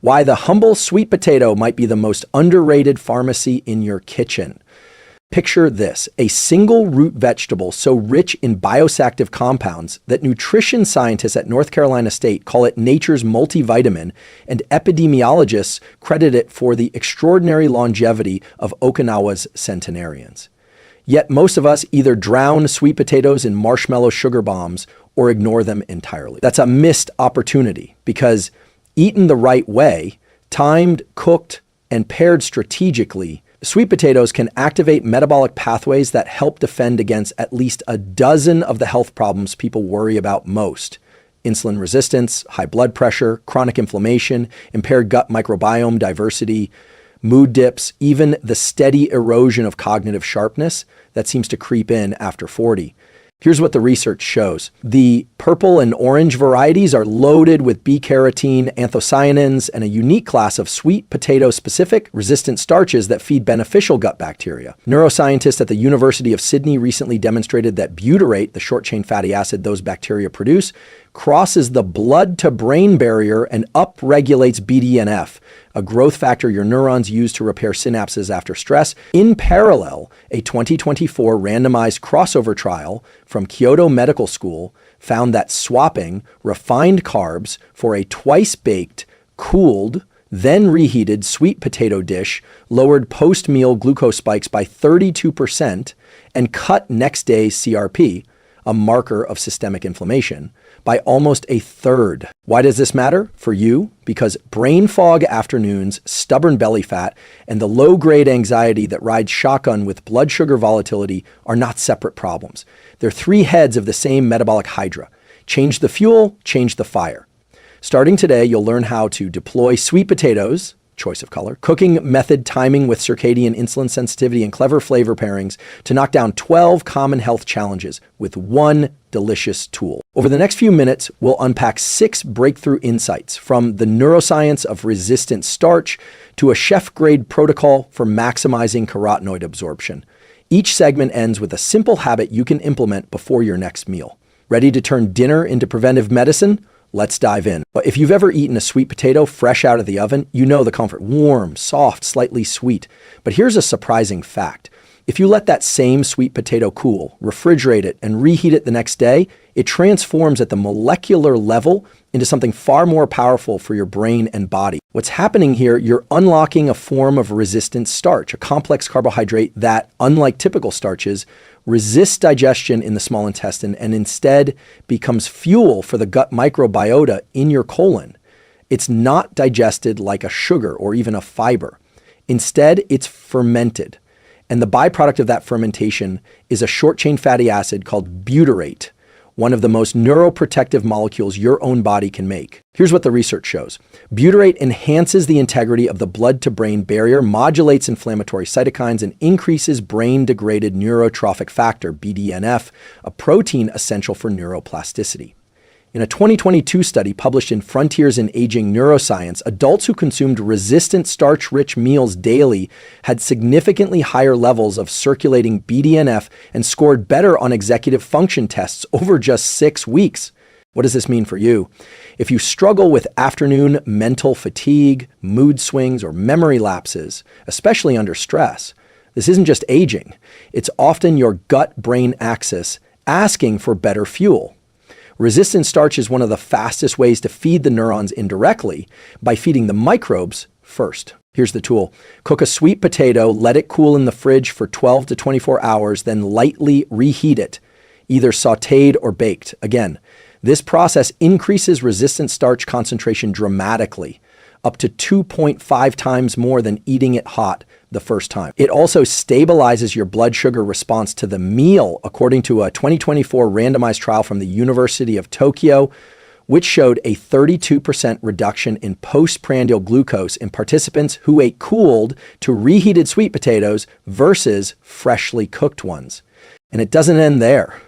Why the humble sweet potato might be the most underrated pharmacy in your kitchen. Picture this, a single root vegetable so rich in bioactive compounds that nutrition scientists at North Carolina State call it nature's multivitamin, and epidemiologists credit it for the extraordinary longevity of Okinawa's centenarians. Yet most of us either drown sweet potatoes in marshmallow sugar bombs or ignore them entirely. That's a missed opportunity because eaten the right way, timed, cooked, and paired strategically, sweet potatoes can activate metabolic pathways that help defend against at least a dozen of the health problems people worry about most. Insulin resistance, high blood pressure, chronic inflammation, impaired gut microbiome diversity, mood dips, even the steady erosion of cognitive sharpness that seems to creep in after 40. Here's what the research shows. The purple and orange varieties are loaded with B-carotene, anthocyanins, and a unique class of sweet potato-specific resistant starches that feed beneficial gut bacteria. Neuroscientists at the University of Sydney recently demonstrated that butyrate, the short-chain fatty acid those bacteria produce, crosses the blood-to-brain barrier and upregulates BDNF, a growth factor your neurons use to repair synapses after stress. In parallel, a 2024 randomized crossover trial from Kyoto Medical School found that swapping refined carbs for a twice-baked, cooled, then reheated sweet potato dish lowered post-meal glucose spikes by 32% and cut next day's CRP, a marker of systemic inflammation, by almost a third. Why does this matter for you? Because brain fog afternoons, stubborn belly fat, and the low-grade anxiety that rides shotgun with blood sugar volatility are not separate problems. They're three heads of the same metabolic hydra. Change the fuel, change the fire. Starting today, you'll learn how to deploy sweet potatoes, choice of color, cooking method timing with circadian insulin sensitivity, and clever flavor pairings to knock down 12 common health challenges with one delicious tool. Over the next few minutes, we'll unpack 6 breakthrough insights from the neuroscience of resistant starch to a chef-grade protocol for maximizing carotenoid absorption. Each segment ends with a simple habit you can implement before your next meal. Ready to turn dinner into preventive medicine? Let's dive in. If you've ever eaten a sweet potato fresh out of the oven, you know the comfort. Warm, soft, slightly sweet. But here's a surprising fact. If you let that same sweet potato cool, refrigerate it, and reheat it the next day, it transforms at the molecular level into something far more powerful for your brain and body. What's happening here, you're unlocking a form of resistant starch, a complex carbohydrate that, unlike typical starches, resists digestion in the small intestine and instead becomes fuel for the gut microbiota in your colon. It's not digested like a sugar or even a fiber. Instead, it's fermented. And the byproduct of that fermentation is a short-chain fatty acid called butyrate, one of the most neuroprotective molecules your own body can make. Here's what the research shows. Butyrate enhances the integrity of the blood-to-brain barrier, modulates inflammatory cytokines, and increases brain-degraded neurotrophic factor, BDNF, a protein essential for neuroplasticity. In a 2022 study published in Frontiers in Aging Neuroscience, adults who consumed resistant starch-rich meals daily had significantly higher levels of circulating BDNF and scored better on executive function tests over just 6 weeks. What does this mean for you? If you struggle with afternoon mental fatigue, mood swings, or memory lapses, especially under stress, this isn't just aging. It's often your gut-brain axis asking for better fuel. Resistant starch is one of the fastest ways to feed the neurons indirectly by feeding the microbes first. Here's the tool. Cook a sweet potato, let it cool in the fridge for 12 to 24 hours, then lightly reheat it, either sautéed or baked. Again, this process increases resistant starch concentration dramatically, up to 2.5 times more than eating it hot the first time. It also stabilizes your blood sugar response to the meal, according to a 2024 randomized trial from the University of Tokyo, which showed a 32% reduction in postprandial glucose in participants who ate cooled to reheated sweet potatoes versus freshly cooked ones. And it doesn't end there.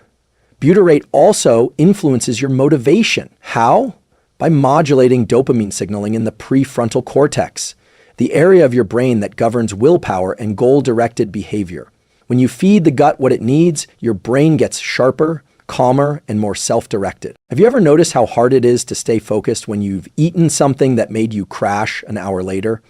Butyrate also influences your motivation. How? By modulating dopamine signaling in the prefrontal cortex, the area of your brain that governs willpower and goal-directed behavior. When you feed the gut what it needs, your brain gets sharper, calmer, and more self-directed. Have you ever noticed how hard it is to stay focused when you've eaten something that made you crash an hour later?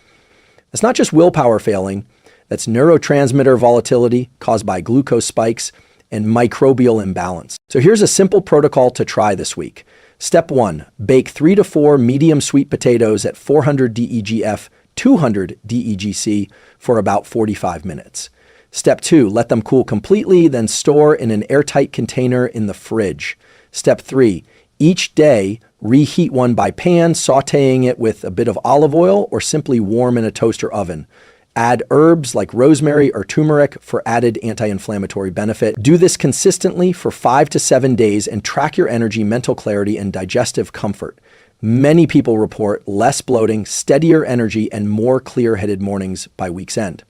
That's not just willpower failing, that's neurotransmitter volatility caused by glucose spikes and microbial imbalance. So here's a simple protocol to try this week. Step 1, bake 3 to 4 medium sweet potatoes at 400 DEGF, 200 DEGC for about 45 minutes. Step 2, let them cool completely, then store in an airtight container in the fridge. Step 3, each day reheat one by pan, sautéing it with a bit of olive oil or simply warm in a toaster oven. Add herbs like rosemary or turmeric for added anti-inflammatory benefit. Do this consistently for 5 to 7 days and track your energy, mental clarity, and digestive comfort. Many people report less bloating, steadier energy, and more clear-headed mornings by week's end.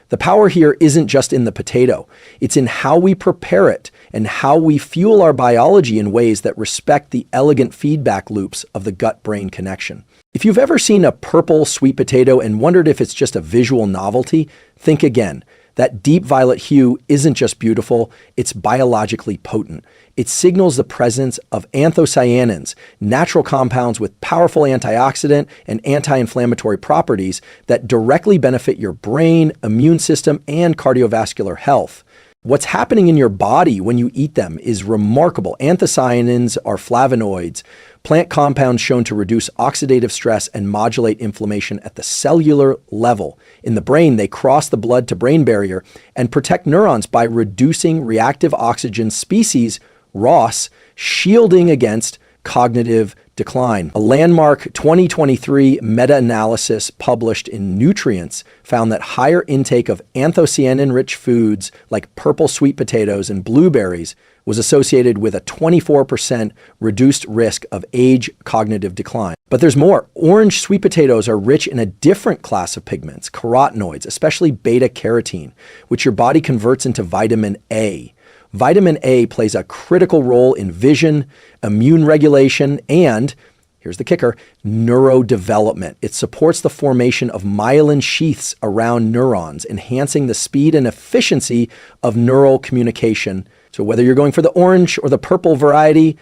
The power here isn't just in the potato. It's in how we prepare it and how we fuel our biology in ways that respect the elegant feedback loops of the gut-brain connection. If you've ever seen a purple sweet potato and wondered if it's just a visual novelty, think again. That deep violet hue isn't just beautiful, it's biologically potent. It signals the presence of anthocyanins, natural compounds with powerful antioxidant and anti-inflammatory properties that directly benefit your brain, immune system, and cardiovascular health. What's happening in your body when you eat them is remarkable. Anthocyanins are flavonoids, plant compounds shown to reduce oxidative stress and modulate inflammation at the cellular level. In the brain, they cross the blood-to-brain barrier and protect neurons by reducing reactive oxygen species, ROS, shielding against cognitive decline. A landmark 2023 meta-analysis published in Nutrients found that higher intake of anthocyanin-rich foods like purple sweet potatoes and blueberries was associated with a 24% reduced risk of age cognitive decline. But there's more. Orange sweet potatoes are rich in a different class of pigments, carotenoids, especially beta-carotene, which your body converts into vitamin A. Vitamin A plays a critical role in vision, immune regulation, and, here's the kicker, neurodevelopment. It supports the formation of myelin sheaths around neurons, enhancing the speed and efficiency of neural communication. So whether you're going for the orange or the purple variety,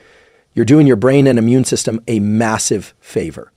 you're doing your brain and immune system a massive favor.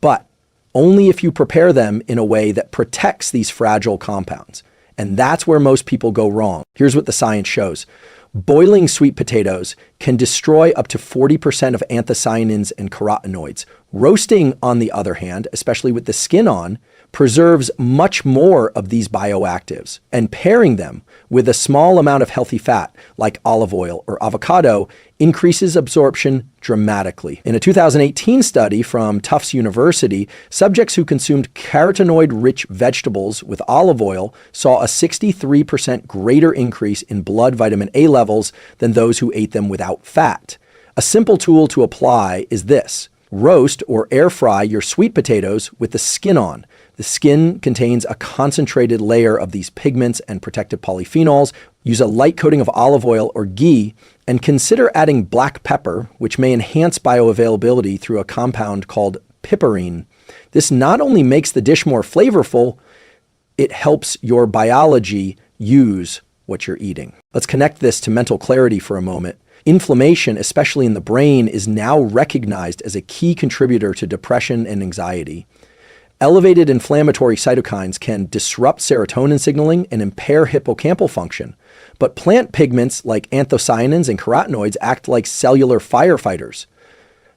But only if you prepare them in a way that protects these fragile compounds. And that's where most people go wrong. Here's what the science shows. Boiling sweet potatoes can destroy up to 40% of anthocyanins and carotenoids. Roasting, on the other hand, especially with the skin on, preserves much more of these bioactives. And pairing them with a small amount of healthy fat, like olive oil or avocado, increases absorption dramatically. In a 2018 study from Tufts University, subjects who consumed carotenoid-rich vegetables with olive oil saw a 63% greater increase in blood vitamin A levels than those who ate them without fat. A simple tool to apply is this. Roast or air fry your sweet potatoes with the skin on. The skin contains a concentrated layer of these pigments and protective polyphenols. Use a light coating of olive oil or ghee, and consider adding black pepper, which may enhance bioavailability through a compound called piperine. This not only makes the dish more flavorful, it helps your biology use what you're eating. Let's connect this to mental clarity for a moment. Inflammation, especially in the brain, is now recognized as a key contributor to depression and anxiety. Elevated inflammatory cytokines can disrupt serotonin signaling and impair hippocampal function. But plant pigments like anthocyanins and carotenoids act like cellular firefighters,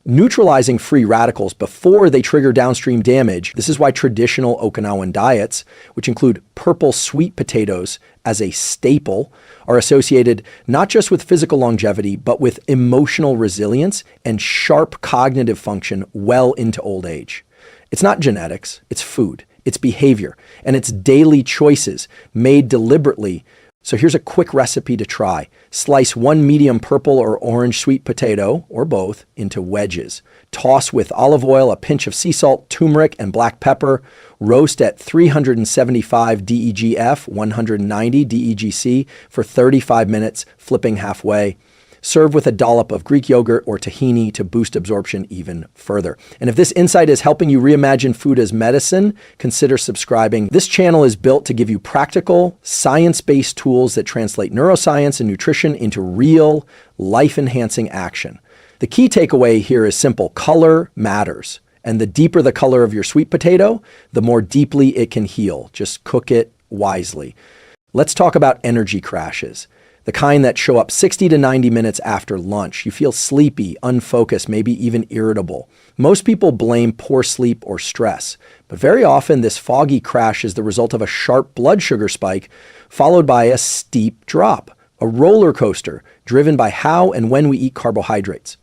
neutralizing free radicals before they trigger downstream damage. This is why traditional Okinawan diets, which include purple sweet potatoes as a staple, are associated not just with physical longevity, but with emotional resilience and sharp cognitive function well into old age. It's not genetics, it's food, it's behavior, and it's daily choices made deliberately. So here's a quick recipe to try. Slice one medium purple or orange sweet potato, or both, into wedges. Toss with olive oil, a pinch of sea salt, turmeric, and black pepper. Roast at 375 DEGF, 190 DEGC for 35 minutes, flipping halfway. Serve with a dollop of Greek yogurt or tahini to boost absorption even further. And if this insight is helping you reimagine food as medicine, consider subscribing. This channel is built to give you practical, science-based tools that translate neuroscience and nutrition into real, life-enhancing action. The key takeaway here is simple. Color matters. And the deeper the color of your sweet potato, the more deeply it can heal. Just cook it wisely. Let's talk about energy crashes. The kind that show up 60 to 90 minutes after lunch. You feel sleepy, unfocused, maybe even irritable. Most people blame poor sleep or stress, but very often this foggy crash is the result of a sharp blood sugar spike followed by a steep drop, a roller coaster driven by how and when we eat carbohydrates.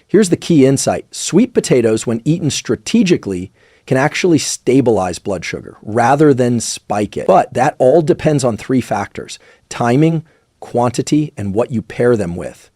Here's the key insight. Sweet potatoes, when eaten strategically, can actually stabilize blood sugar rather than spike it. But that all depends on three factors: timing, quantity, and what you pair them with.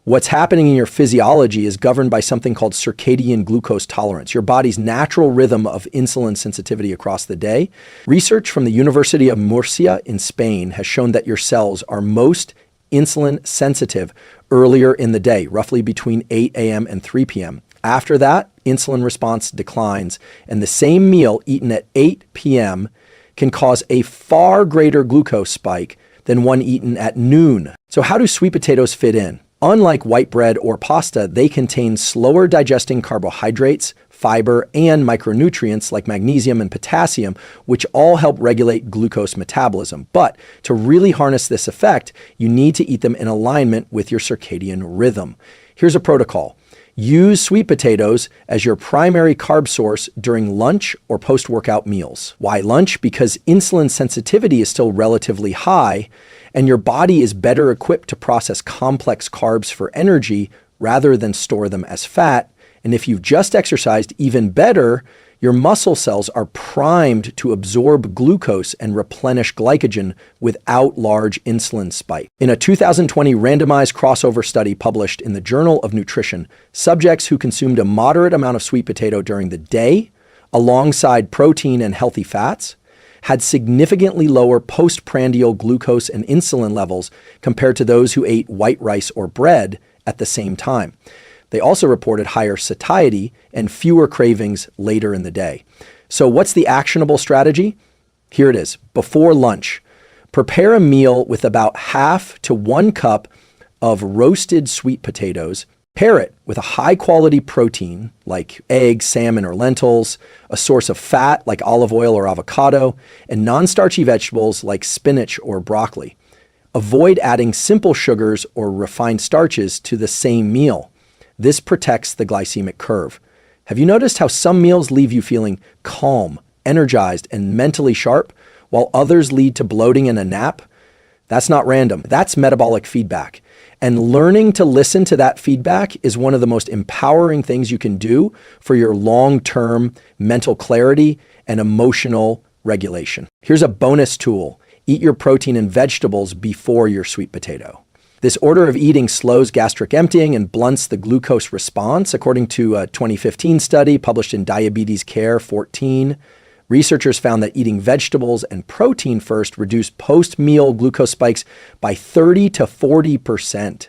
What's happening in your physiology is governed by something called circadian glucose tolerance, your body's natural rhythm of insulin sensitivity across the day. Research from the University of Murcia in Spain has shown that your cells are most insulin sensitive earlier in the day, roughly between 8 a.m. and 3 p.m. After that, insulin response declines, and the same meal eaten at 8 p.m. can cause a far greater glucose spike than one eaten at noon. So how do sweet potatoes fit in? Unlike white bread or pasta, they contain slower digesting carbohydrates, fiber, and micronutrients like magnesium and potassium, which all help regulate glucose metabolism. But to really harness this effect, you need to eat them in alignment with your circadian rhythm. Here's a protocol. Use sweet potatoes as your primary carb source during lunch or post-workout meals. Why lunch? Because insulin sensitivity is still relatively high, and your body is better equipped to process complex carbs for energy rather than store them as fat. And if you've just exercised, even better, your muscle cells are primed to absorb glucose and replenish glycogen without large insulin spike. In a 2020 randomized crossover study published in the Journal of Nutrition, subjects who consumed a moderate amount of sweet potato during the day, alongside protein and healthy fats, had significantly lower postprandial glucose and insulin levels compared to those who ate white rice or bread at the same time. They also reported higher satiety and fewer cravings later in the day. So what's the actionable strategy? Here it is. Before lunch, prepare a meal with about half to 1 cup of roasted sweet potatoes. Pair it with a high-quality protein like eggs, salmon, or lentils, a source of fat like olive oil or avocado, and non-starchy vegetables like spinach or broccoli. Avoid adding simple sugars or refined starches to the same meal. This protects the glycemic curve. Have you noticed how some meals leave you feeling calm, energized, and mentally sharp, while others lead to bloating and a nap? That's not random. That's metabolic feedback. And learning to listen to that feedback is one of the most empowering things you can do for your long-term mental clarity and emotional regulation. Here's a bonus tool. Eat your protein and vegetables before your sweet potato. This order of eating slows gastric emptying and blunts the glucose response. According to a 2015 study published in Diabetes Care 14, researchers found that eating vegetables and protein first reduced post-meal glucose spikes by 30 to 40%.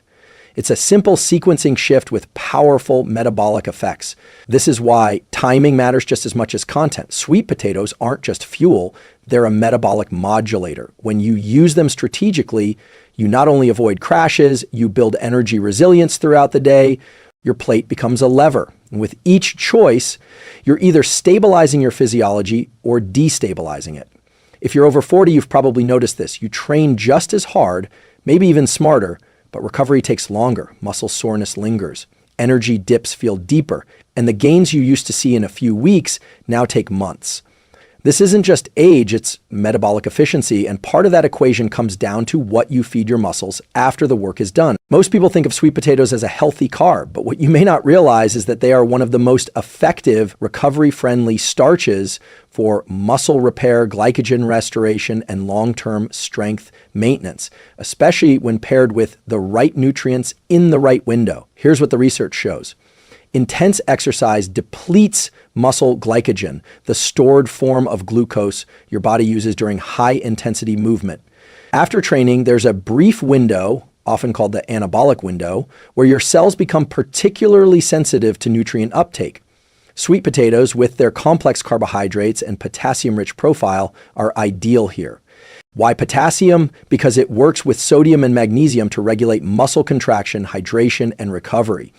It's a simple sequencing shift with powerful metabolic effects. This is why timing matters just as much as content. Sweet potatoes aren't just fuel, they're a metabolic modulator. When you use them strategically, you not only avoid crashes, you build energy resilience throughout the day. Your plate becomes a lever. And with each choice, you're either stabilizing your physiology or destabilizing it. If you're over 40, you've probably noticed this. You train just as hard, maybe even smarter, but recovery takes longer. Muscle soreness lingers. Energy dips feel deeper. And the gains you used to see in a few weeks now take months. This isn't just age, it's metabolic efficiency, and part of that equation comes down to what you feed your muscles after the work is done. Most people think of sweet potatoes as a healthy carb, but what you may not realize is that they are one of the most effective recovery-friendly starches for muscle repair, glycogen restoration, and long-term strength maintenance, especially when paired with the right nutrients in the right window. Here's what the research shows. Intense exercise depletes muscle glycogen, the stored form of glucose your body uses during high-intensity movement. After training, there's a brief window often called the anabolic window, where your cells become particularly sensitive to nutrient uptake. Sweet potatoes, with their complex carbohydrates and potassium-rich profile, are ideal here. Why potassium? Because it works with sodium and magnesium to regulate muscle contraction, hydration, and recovery.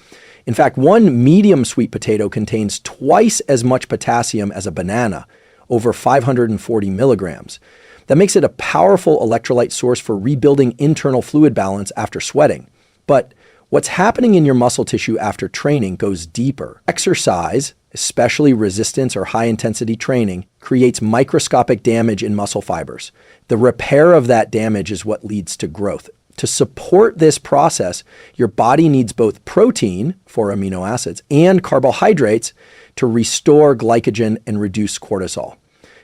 In fact, one medium sweet potato contains twice as much potassium as a banana, over 540 milligrams. That makes it a powerful electrolyte source for rebuilding internal fluid balance after sweating. But what's happening in your muscle tissue after training goes deeper. Exercise, especially resistance or high-intensity training, creates microscopic damage in muscle fibers. The repair of that damage is what leads to growth. To support this process, your body needs both protein, for amino acids, and carbohydrates to restore glycogen and reduce cortisol,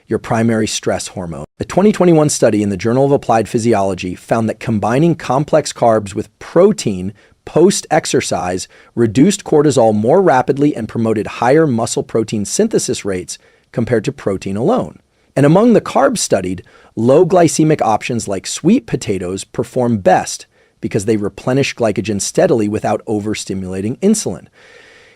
your primary stress hormone. A 2021 study in the Journal of Applied Physiology found that combining complex carbs with protein post-exercise reduced cortisol more rapidly and promoted higher muscle protein synthesis rates compared to protein alone. And among the carbs studied, low glycemic options like sweet potatoes perform best because they replenish glycogen steadily without overstimulating insulin.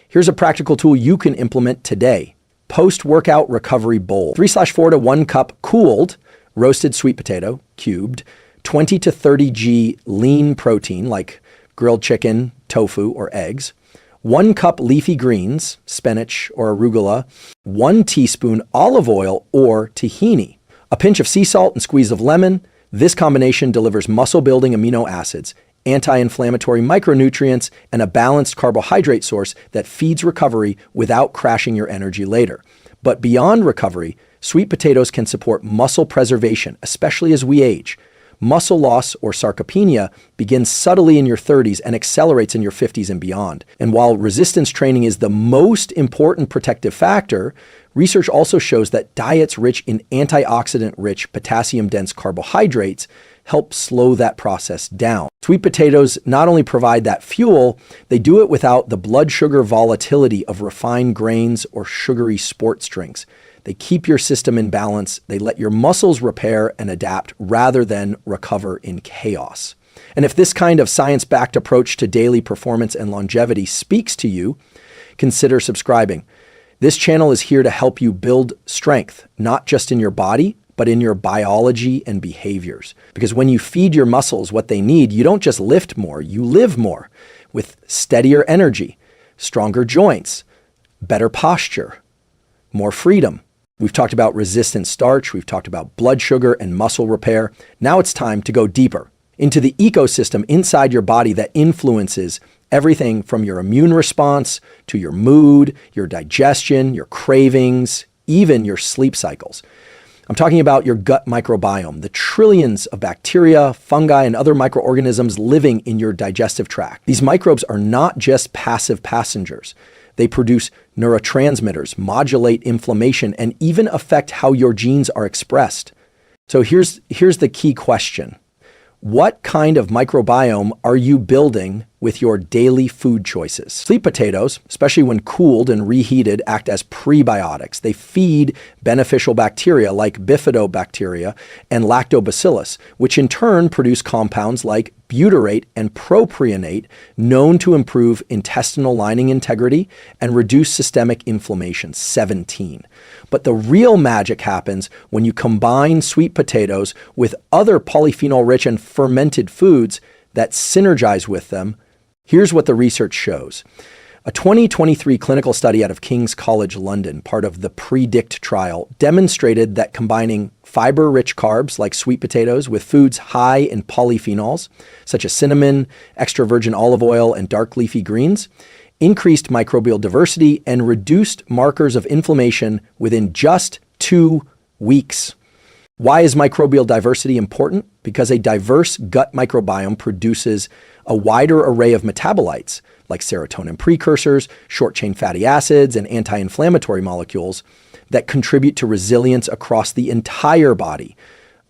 Here's a practical tool you can implement today. Post-workout recovery bowl. 3/4 to 1 cup cooled roasted sweet potato, cubed, 20 to 30 g lean protein like grilled chicken, tofu, or eggs, 1 cup leafy greens, spinach or arugula, 1 teaspoon olive oil or tahini, a pinch of sea salt and squeeze of lemon. This combination delivers muscle-building amino acids, anti-inflammatory micronutrients, and a balanced carbohydrate source that feeds recovery without crashing your energy later. But beyond recovery, sweet potatoes can support muscle preservation, especially as we age. Muscle loss or sarcopenia begins subtly in your 30s and accelerates in your 50s and beyond. And while resistance training is the most important protective factor, research also shows that diets rich in antioxidant-rich, potassium-dense carbohydrates help slow that process down. Sweet potatoes not only provide that fuel, they do it without the blood sugar volatility of refined grains or sugary sports drinks. They keep your system in balance. They let your muscles repair and adapt rather than recover in chaos. And if this kind of science-backed approach to daily performance and longevity speaks to you, consider subscribing. This channel is here to help you build strength, not just in your body, but in your biology and behaviors. Because when you feed your muscles what they need, you don't just lift more, you live more with steadier energy, stronger joints, better posture, more freedom. We've talked about resistant starch, we've talked about blood sugar and muscle repair. Now it's time to go deeper into the ecosystem inside your body that influences everything from your immune response to your mood, your digestion, your cravings, even your sleep cycles. I'm talking about your gut microbiome, the trillions of bacteria, fungi, and other microorganisms living in your digestive tract. These microbes are not just passive passengers. They produce neurotransmitters, modulate inflammation, and even affect how your genes are expressed. So here's the key question. What kind of microbiome are you building with your daily food choices? Sweet potatoes, especially when cooled and reheated, act as prebiotics. They feed beneficial bacteria like bifidobacteria and lactobacillus, which in turn produce compounds like butyrate and propionate, known to improve intestinal lining integrity and reduce systemic inflammation, 17. But the real magic happens when you combine sweet potatoes with other polyphenol-rich and fermented foods that synergize with them. Here's what the research shows. A 2023 clinical study out of King's College London, part of the PREDICT trial, demonstrated that combining fiber-rich carbs like sweet potatoes with foods high in polyphenols, such as cinnamon, extra virgin olive oil, and dark leafy greens, increased microbial diversity and reduced markers of inflammation within just 2 weeks. Why is microbial diversity important? Because a diverse gut microbiome produces a wider array of metabolites, like serotonin precursors, short-chain fatty acids, and anti-inflammatory molecules that contribute to resilience across the entire body.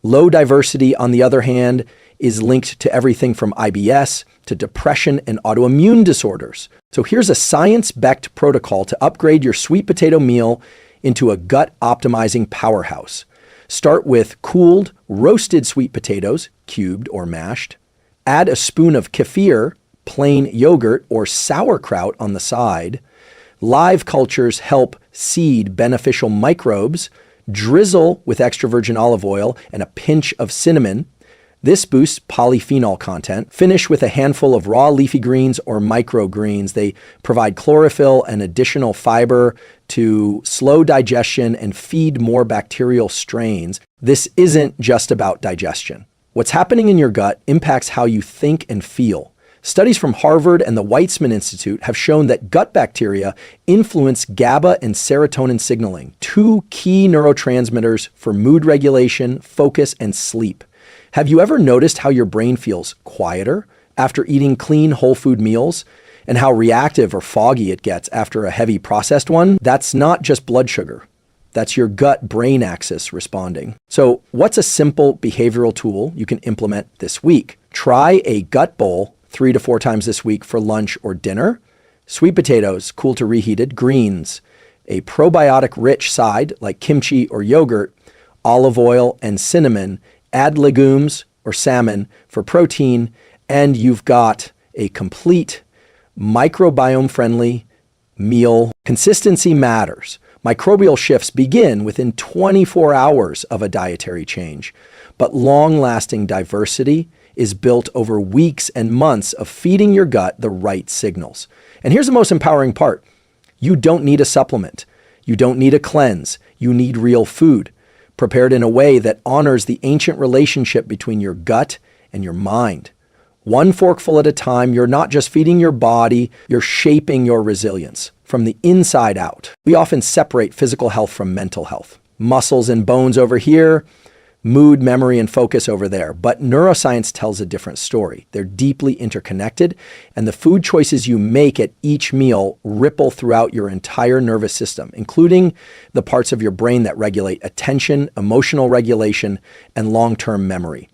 Low diversity, on the other hand, is linked to everything from IBS to depression and autoimmune disorders. So here's a science-backed protocol to upgrade your sweet potato meal into a gut-optimizing powerhouse. Start with cooled, roasted sweet potatoes, cubed or mashed, Add a spoon of kefir, plain yogurt, or sauerkraut on the side. Live cultures help seed beneficial microbes. Drizzle with extra virgin olive oil and a pinch of cinnamon. This boosts polyphenol content. Finish with a handful of raw leafy greens or microgreens. They provide chlorophyll and additional fiber to slow digestion and feed more bacterial strains. This isn't just about digestion. What's happening in your gut impacts how you think and feel. Studies from Harvard and the Weizmann Institute have shown that gut bacteria influence GABA and serotonin signaling, two key neurotransmitters for mood regulation, focus, and sleep. Have you ever noticed how your brain feels quieter after eating clean, whole food meals, and how reactive or foggy it gets after a heavy processed one? That's not just blood sugar. That's your gut-brain axis responding. So what's a simple behavioral tool you can implement this week? Try a gut bowl 3 to 4 times this week for lunch or dinner. Sweet potatoes, cool to reheated, greens, a probiotic-rich side like kimchi or yogurt, olive oil and cinnamon, add legumes or salmon for protein, and you've got a complete microbiome-friendly meal. Consistency matters. Microbial shifts begin within 24 hours of a dietary change, but long-lasting diversity is built over weeks and months of feeding your gut the right signals. And here's the most empowering part. You don't need a supplement. You don't need a cleanse. You need real food, prepared in a way that honors the ancient relationship between your gut and your mind. One forkful at a time, you're not just feeding your body, you're shaping your resilience from the inside out. We often separate physical health from mental health. Muscles and bones over here, mood, memory, and focus over there. But neuroscience tells a different story. They're deeply interconnected, and the food choices you make at each meal ripple throughout your entire nervous system, including the parts of your brain that regulate attention, emotional regulation, and long-term memory.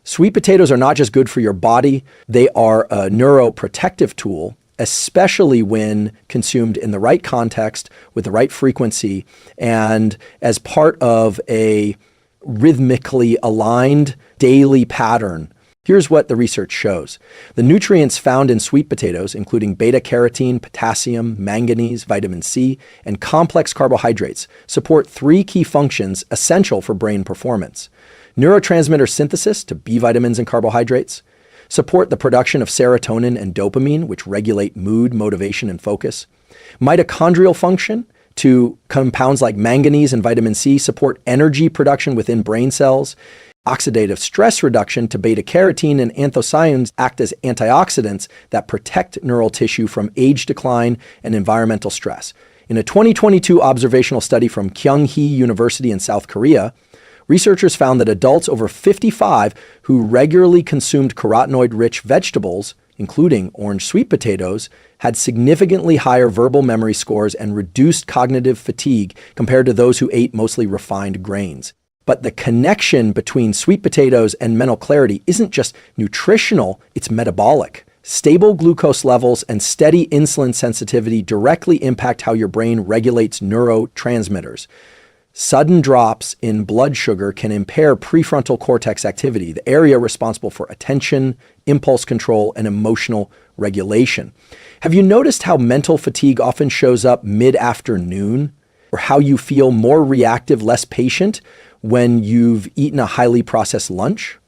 Sweet potatoes are not just good for your body, they are a neuroprotective tool, especially when consumed in the right context, with the right frequency, and as part of a rhythmically aligned daily pattern. Here's what the research shows. The nutrients found in sweet potatoes, including beta-carotene, potassium, manganese, vitamin C, and complex carbohydrates, support 3 key functions essential for brain performance. Neurotransmitter synthesis to B vitamins and carbohydrates, support the production of serotonin and dopamine, which regulate mood, motivation, and focus. Mitochondrial function to compounds like manganese and vitamin C support energy production within brain cells. Oxidative stress reduction to beta-carotene and anthocyanins act as antioxidants that protect neural tissue from age decline and environmental stress. In a 2022 observational study from Kyung-hee University in South Korea, researchers found that adults over 55 who regularly consumed carotenoid-rich vegetables, including orange sweet potatoes, had significantly higher verbal memory scores and reduced cognitive fatigue compared to those who ate mostly refined grains. But the connection between sweet potatoes and mental clarity isn't just nutritional, it's metabolic. Stable glucose levels and steady insulin sensitivity directly impact how your brain regulates neurotransmitters. Sudden drops in blood sugar can impair prefrontal cortex activity, the area responsible for attention, impulse control, and emotional regulation. Have you noticed how mental fatigue often shows up mid-afternoon, or how you feel more reactive, less patient when you've eaten a highly processed lunch?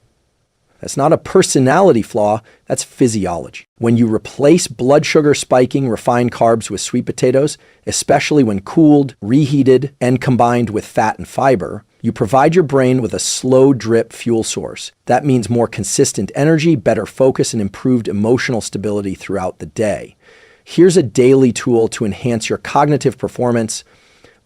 That's not a personality flaw, that's physiology. When you replace blood sugar spiking refined carbs with sweet potatoes, especially when cooled, reheated, and combined with fat and fiber, you provide your brain with a slow drip fuel source. That means more consistent energy, better focus, and improved emotional stability throughout the day. Here's a daily tool to enhance your cognitive performance.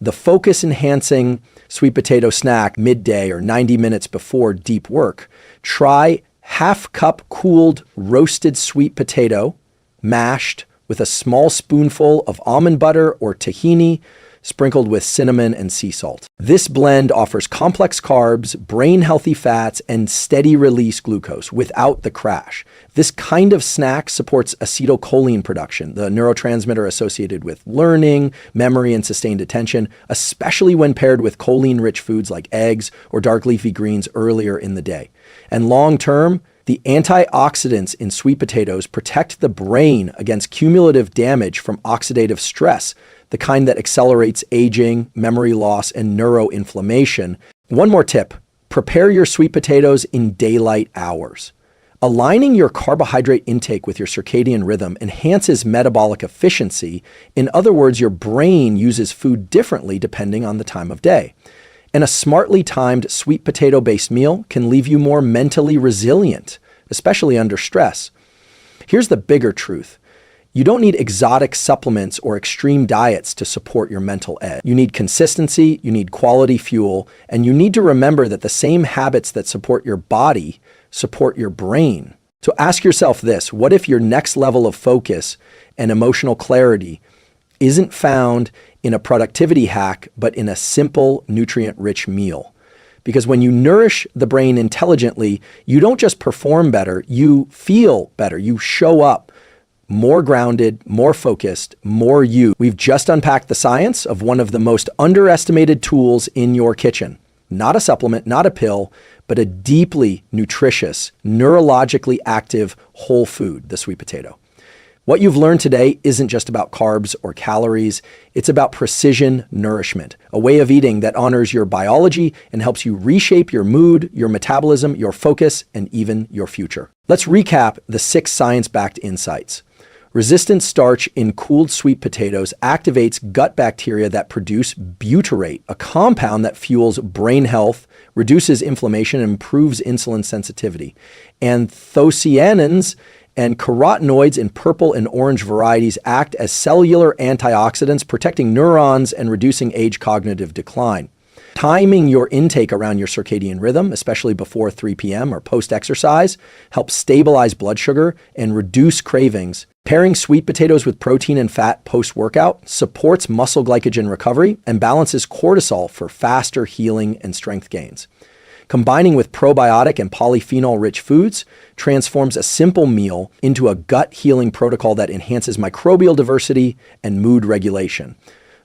The focus-enhancing sweet potato snack midday or 90 minutes before deep work. Try half-cup cooled roasted sweet potato, mashed with a small spoonful of almond butter or tahini, sprinkled with cinnamon and sea salt. This blend offers complex carbs, brain-healthy fats, and steady-release glucose without the crash. This kind of snack supports acetylcholine production, the neurotransmitter associated with learning, memory, and sustained attention, especially when paired with choline-rich foods like eggs or dark leafy greens earlier in the day. And long-term, The antioxidants in sweet potatoes protect the brain against cumulative damage from oxidative stress, the kind that accelerates aging, memory loss, and neuroinflammation. One more tip: prepare your sweet potatoes in daylight hours. Aligning your carbohydrate intake with your circadian rhythm enhances metabolic efficiency. In other words, your brain uses food differently depending on the time of day. And a smartly timed sweet potato-based meal can leave you more mentally resilient, especially under stress. Here's the bigger truth. You don't need exotic supplements or extreme diets to support your mental edge. You need consistency, you need quality fuel, and you need to remember that the same habits that support your body support your brain. So ask yourself this: what if your next level of focus and emotional clarity isn't found in a productivity hack, but in a simple, nutrient-rich meal? Because when you nourish the brain intelligently, you don't just perform better, you feel better. You show up more grounded, more focused, more you. We've just unpacked the science of one of the most underestimated tools in your kitchen. Not a supplement, not a pill, but a deeply nutritious, neurologically active whole food, the sweet potato. What you've learned today isn't just about carbs or calories. It's about precision nourishment, a way of eating that honors your biology and helps you reshape your mood, your metabolism, your focus, and even your future. Let's recap the 6 science-backed insights. Resistant starch in cooled sweet potatoes activates gut bacteria that produce butyrate, a compound that fuels brain health, reduces inflammation, and improves insulin sensitivity. Anthocyanins and carotenoids in purple and orange varieties act as cellular antioxidants, protecting neurons and reducing age cognitive decline. Timing your intake around your circadian rhythm, especially before 3 p.m. or post-exercise, helps stabilize blood sugar and reduce cravings. Pairing sweet potatoes with protein and fat post-workout supports muscle glycogen recovery and balances cortisol for faster healing and strength gains. Combining with probiotic and polyphenol-rich foods transforms a simple meal into a gut-healing protocol that enhances microbial diversity and mood regulation,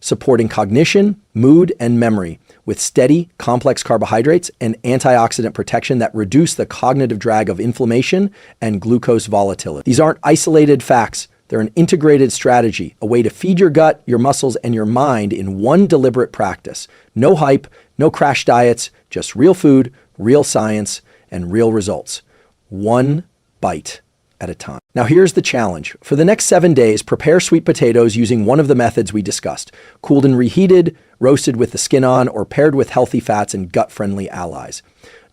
supporting cognition, mood, and memory with steady, complex carbohydrates and antioxidant protection that reduce the cognitive drag of inflammation and glucose volatility. These aren't isolated facts. They're an integrated strategy, a way to feed your gut, your muscles, and your mind in one deliberate practice. No hype, no crash diets, just real food, real science, and real results. One bite at a time. Now here's the challenge. For the next 7 days, prepare sweet potatoes using one of the methods we discussed: cooled and reheated, roasted with the skin on, or paired with healthy fats and gut-friendly allies.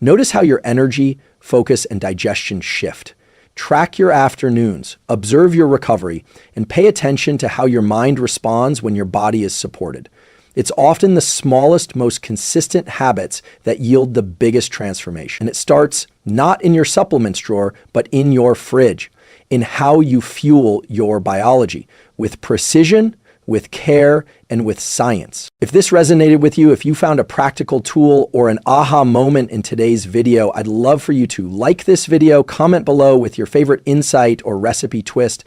Notice how your energy, focus, and digestion shift. Track your afternoons, observe your recovery, and pay attention to how your mind responds when your body is supported. It's often the smallest, most consistent habits that yield the biggest transformation. And it starts not in your supplements drawer, but in your fridge, in how you fuel your biology, with precision, with care, and with science. If this resonated with you, if you found a practical tool or an aha moment in today's video, I'd love for you to like this video, comment below with your favorite insight or recipe twist,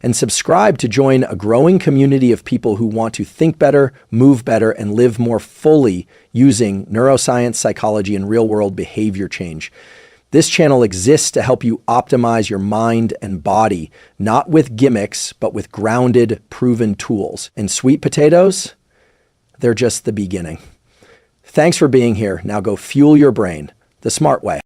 and subscribe to join a growing community of people who want to think better, move better, and live more fully using neuroscience, psychology, and real-world behavior change. This channel exists to help you optimize your mind and body, not with gimmicks, but with grounded, proven tools. And sweet potatoes, they're just the beginning. Thanks for being here. Now go fuel your brain the smart way.